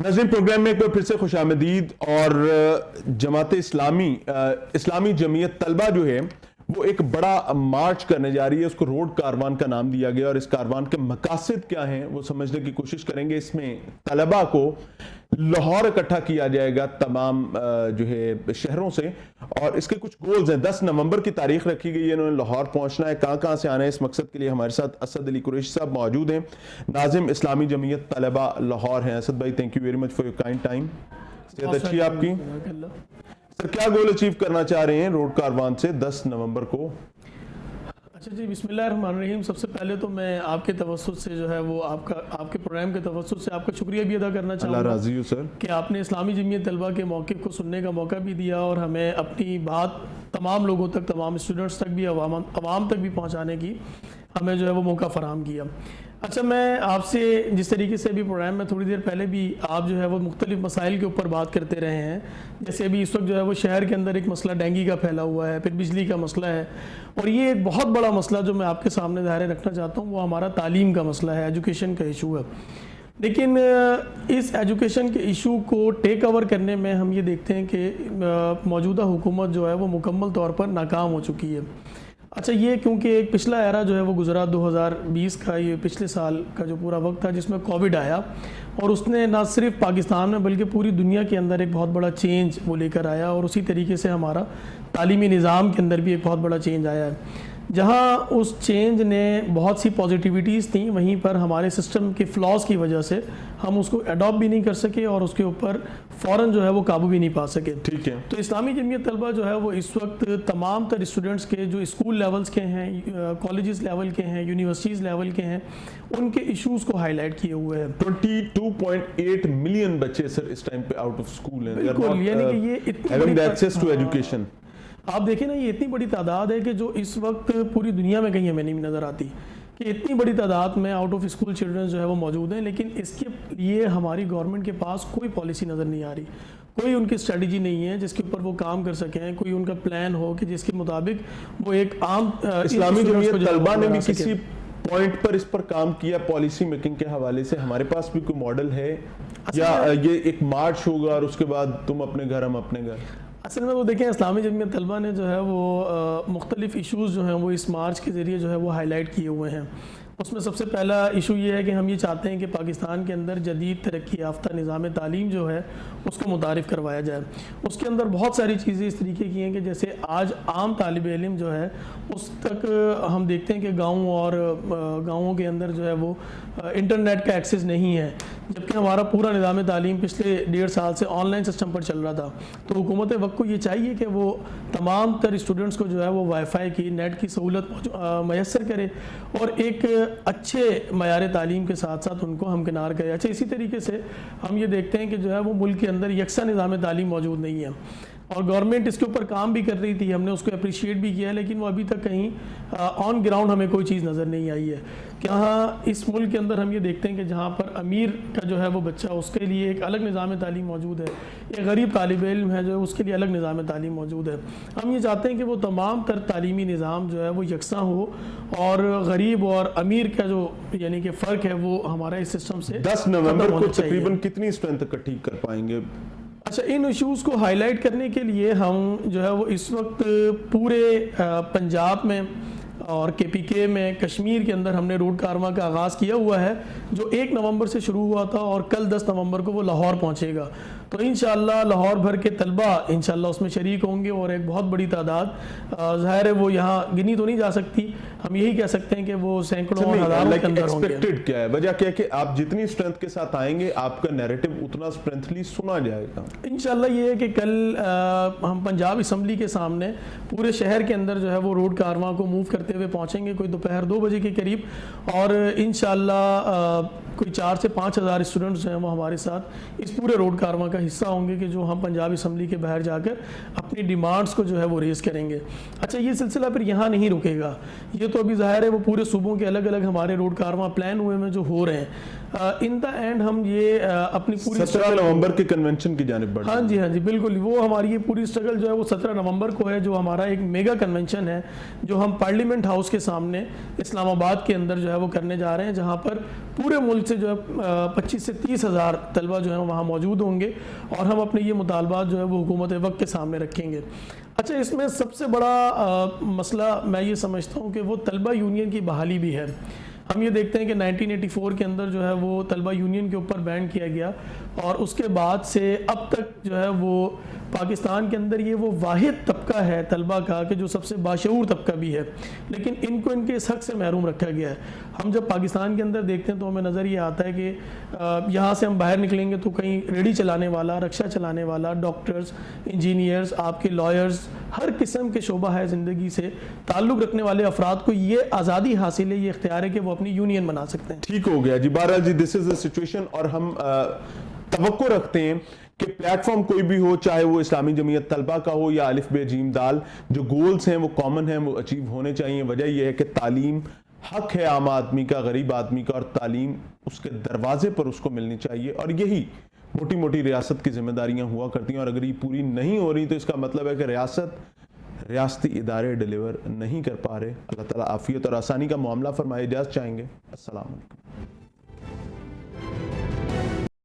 ناظرین پروگرام میں ایک بار پھر سے خوش آمدید. اور جماعت اسلامی جمعیت طلبہ جو ہے وہ ایک بڑا مارچ کرنے جا رہی ہے, اس کو روڈ کاروان کا نام دیا گیا, اور اس کاروان کے مقاصد کیا ہیں وہ سمجھنے کی کوشش کریں گے. اس میں طلبہ کو لاہور اکٹھا کیا جائے گا تمام جو ہے شہروں سے, اور اس کے کچھ گولز ہیں. 10 نومبر کی تاریخ رکھی گئی ہے, انہوں نے لاہور پہنچنا ہے. کہاں سے آنا ہے اس مقصد کے لیے ہمارے ساتھ اسد علی قریشی صاحب موجود ہیں, ناظم اسلامی جمعیت طلبہ لاہور ہیں. اسد بھائی thank you very much for your kind time. صحت اچھی ہے آپ کی؟ سر کیا گول اچیو کرنا چاہ رہے ہیں روڈ کاروان سے 10 نومبر کو؟ اچھا جی, بسم اللہ الرحمن الرحیم. سب سے پہلے تو میں آپ کے توسط سے جو ہے وہ آپ کے پروگرام کے توسط سے آپ کا شکریہ بھی ادا کرنا چاہوں گا. اللہ راضی ہو سر, کہ آپ نے اسلامی جمعیت طلبہ کے موقف کو سننے کا موقع بھی دیا اور ہمیں اپنی بات تمام لوگوں تک, تمام اسٹوڈنٹس تک بھی, عوام تک بھی پہنچانے کی ہمیں جو ہے وہ موقع فراہم کیا. اچھا, میں آپ سے جس طریقے سے بھی پروگرام میں تھوڑی دیر پہلے بھی آپ جو ہے وہ مختلف مسائل کے اوپر بات کرتے رہے ہیں, جیسے ابھی اس وقت جو ہے وہ شہر کے اندر ایک مسئلہ ڈینگی کا پھیلا ہوا ہے, پھر بجلی کا مسئلہ ہے, اور یہ ایک بہت بڑا مسئلہ جو میں آپ کے سامنے ظاہر رکھنا چاہتا ہوں وہ ہمارا تعلیم کا مسئلہ ہے, ایجوکیشن کا ایشو ہے. لیکن اس ایجوکیشن کے ایشو کو ٹیک اوور کرنے میں ہم یہ دیکھتے ہیں کہ موجودہ حکومت جو ہے وہ مکمل طور پر ناکام ہو چکی ہے. اچھا, یہ کیونکہ ایک پچھلا ایرا جو ہے وہ گزرا 2020 کا, یہ پچھلے سال کا جو پورا وقت تھا جس میں کووڈ آیا, اور اس نے نہ صرف پاکستان میں بلکہ پوری دنیا کے اندر ایک بہت بڑا چینج وہ لے کر آیا, اور اسی طریقے سے ہمارا تعلیمی نظام کے اندر بھی ایک بہت بڑا چینج آیا ہے. جہاں اس چینج نے بہت سی پازیٹیوٹیز تھیں, وہیں پر ہمارے سسٹم کے فلاز کی وجہ سے ہم اس کو اڈاپٹ بھی نہیں کر سکے اور اس کے اوپر فوراً جو ہے وہ قابو بھی نہیں پا سکے. ٹھیک ہے, تو اسلامی جمعیت طلبہ جو ہے وہ اس وقت تمام تر اسٹوڈنٹس کے جو اسکول لیولز کے ہیں, کالجز لیول کے ہیں, یونیورسٹیز لیول کے ہیں, ان کے ایشوز کو ہائی لائٹ کیے ہوئے ہیں. 22.8 ملین بچے سر اس ٹائم پہ آؤٹ آف اسکول ہیں. بالکل, یعنی کہ یہ اتنی ایکسیس ٹو ایجوکیشن, آپ دیکھیں نا, یہ اتنی بڑی تعداد ہے کہ جو اس وقت پوری دنیا میں کہیں ہمیں نہیں نظر آتی کہ اتنی بڑی تعداد میں آؤٹ آف اسکول چلڈرن جو ہے وہ موجود ہیں. لیکن اس کے لیے ہماری گورنمنٹ کے پاس کوئی پالیسی نظر نہیں آ رہی, کوئی ان کی اسٹریٹجی نہیں ہے جس کے اوپر وہ کام کر سکیں, کوئی ان کا پلان ہو کہ جس کے مطابق وہ ایک عام اسلامی جمعیت طلبہ نے بھی کسی پوائنٹ پر اس پر کام کیا پالیسی میکنگ کے حوالے سے؟ ہمارے پاس بھی کوئی ماڈل ہے یا یہ ایک مارچ ہوگا اور اس کے بعد تم اپنے گھر ہم اپنے گھر؟ اصل میں وہ دیکھیں اسلامی جمعیت طلبہ نے جو ہے وہ مختلف ایشوز جو ہیں وہ اس مارچ کے ذریعے جو ہے وہ ہائی لائٹ کیے ہوئے ہیں. اس میں سب سے پہلا ایشو یہ ہے کہ ہم یہ چاہتے ہیں کہ پاکستان کے اندر جدید ترقی یافتہ نظام تعلیم جو ہے اس کو متعارف کروایا جائے. اس کے اندر بہت ساری چیزیں اس طریقے کی ہیں کہ جیسے آج عام طالب علم جو ہے اس تک ہم دیکھتے ہیں کہ گاؤں کے اندر جو ہے وہ انٹرنیٹ کا ایکسیس نہیں ہے، جبکہ ہمارا پورا نظام تعلیم پچھلے 1.5 سال سے آن لائن سسٹم پر چل رہا تھا. تو حکومت وقت کو یہ چاہیے کہ وہ تمام تر اسٹوڈنٹس کو جو ہے وہ وائی فائی کی نیٹ کی سہولت میسر کرے اور ایک اچھے معیار تعلیم کے ساتھ ساتھ ان کو ہمکنار کرے. اچھا، اسی طریقے سے ہم یہ دیکھتے ہیں کہ جو ہے وہ ملک کے اندر یکساں نظام تعلیم موجود نہیں ہے اور گورنمنٹ اس کے اوپر کام بھی کر رہی تھی، ہم نے اس کو اپریشیٹ بھی کیا ہے، لیکن وہ ابھی تک کہیں آن گراؤنڈ ہمیں کوئی چیز نظر نہیں آئی ہے. کہاں اس ملک کے اندر ہم یہ دیکھتے ہیں کہ جہاں پر امیر کا جو ہے وہ بچہ اس کے لیے ایک الگ نظام تعلیم موجود ہے، ایک غریب طالب علم ہے جو اس کے لیے الگ نظام تعلیم موجود ہے. ہم یہ چاہتے ہیں کہ وہ تمام تر تعلیمی نظام جو ہے وہ یکساں ہو اور غریب اور امیر کا جو یعنی کہ فرق ہے وہ ہمارا اس سسٹم سے 10 نومبر کو تقریباً کتنی اسٹرینتھ اکٹھی کر پائیں گے؟ اچھا، ان ایشوز کو ہائی لائٹ کرنے کے لیے ہم جو ہے وہ اس وقت پورے پنجاب میں اور کے پی کے میں کشمیر کے اندر ہم نے روٹ کارواں کا آغاز کیا ہوا ہے جو 1 نومبر سے شروع ہوا تھا اور کل 10 نومبر کو وہ لاہور پہنچے گا. تو انشاءاللہ لاہور بھر کے طلبہ انشاءاللہ اس میں شریک ہوں گے اور ایک بہت بڑی تعداد ظاہر ہے وہ یہاں گنی تو نہیں جا سکتی، ہم یہی کہہ سکتے ہیں کہ وہ سینکڑوں اور ہزاروں کے اندر ہوں گے. ایکسپیکٹڈ کیا ہے؟ وجہ کیا ہے کہ آپ جتنی اسٹرینتھ کے ساتھ آئیں گے آپ کا نیریٹو اتنا اسٹرینتھلی سنا جائے گا. انشاءاللہ یہ ہے کہ کل ہم پنجاب اسمبلی کے سامنے پورے شہر کے اندر جو ہے وہ روڈ کارواں کو موو کرتے ہوئے پہنچیں گے کوئی دوپہر 2 بجے کے قریب، اور انشاءاللہ کوئی 4 سے 5 ہزار اسٹوڈنٹس جو ہیں وہ ہمارے ساتھ اس پورے روڈ کارواں کا حصہ ہوں گے کہ جو ہم پنجاب اسمبلی کے باہر جا کر اپنی ڈیمانڈز کو جو ہے وہ ریز کریں گے. اچھا، یہ سلسلہ پھر یہاں نہیں رکے گا، یہ تو ابھی ظاہر ہے وہ پورے صوبوں کے الگ الگ ہمارے روڈ کارواں پلان ہوئے میں جو ہو رہے ہیں. ان دا اینڈ ہم یہ اپنی پوری 17 نومبر کے کنونشن کی جانب بڑھ ہاں جی بالکل، وہ ہماری یہ پوری اسٹرگل جو ہے وہ 17 نومبر کو ہے، جو ہمارا ایک میگا کنونشن ہے جو ہم پارلیمنٹ ہاؤس کے سامنے اسلام آباد کے اندر جو ہے وہ کرنے جا رہے ہیں، جہاں پر پورے ملک سے جو ہے 25 سے 30 ہزار طلبہ جو ہیں وہاں موجود ہوں گے اور ہم اپنے یہ مطالبات جو ہے وہ حکومت وقت کے سامنے رکھیں گے. اچھا، اس میں سب سے بڑا مسئلہ میں یہ سمجھتا ہوں کہ وہ طلبہ یونین کی بحالی بھی ہے. ہم یہ دیکھتے ہیں کہ 1984 کے اندر جو ہے وہ طلبہ یونین کے اوپر بین کیا گیا اور اس کے بعد سے اب تک جو ہے وہ پاکستان کے اندر یہ وہ واحد طبقہ ہے طلبہ کا کہ جو سب سے باشعور طبقہ بھی ہے، لیکن ان کو ان کے اس حق سے محروم رکھا گیا ہے. ہم جب پاکستان کے اندر دیکھتے ہیں تو ہمیں نظر یہ آتا ہے کہ یہاں سے ہم باہر نکلیں گے تو کہیں ریڑھی چلانے والا، رکشہ چلانے والا، ڈاکٹرز، انجینئرز، آپ کے لائرز، ہر قسم کے شعبہ ہے زندگی سے تعلق رکھنے والے افراد کو یہ آزادی حاصل ہے، یہ اختیار ہے کہ وہ اپنی یونین بنا سکتے ہیں. ٹھیک ہو گیا جی. بہرحال جی، دس از اے سچویشن اور ہم توقع رکھتے ہیں کہ پلیٹ فارم کوئی بھی ہو، چاہے وہ اسلامی جمعیت طلبہ کا ہو یا الف ب ج د، جو گولز ہیں وہ کامن ہیں، وہ اچیو ہونے چاہیے. وجہ یہ ہے کہ تعلیم حق ہے عام آدمی کا، غریب آدمی کا، اور تعلیم اس کے دروازے پر اس کو ملنی چاہیے، اور یہی موٹی موٹی ریاست کی ذمہ داریاں ہوا کرتی ہیں. اور اگر یہ پوری نہیں ہو رہی تو اس کا مطلب ہے کہ ریاستی ادارے ڈیلیور نہیں کر پا رہے. اللہ تعالیٰ عافیت اور آسانی کا معاملہ فرمائے. اجازت چاہیں گے. السلام علیکم.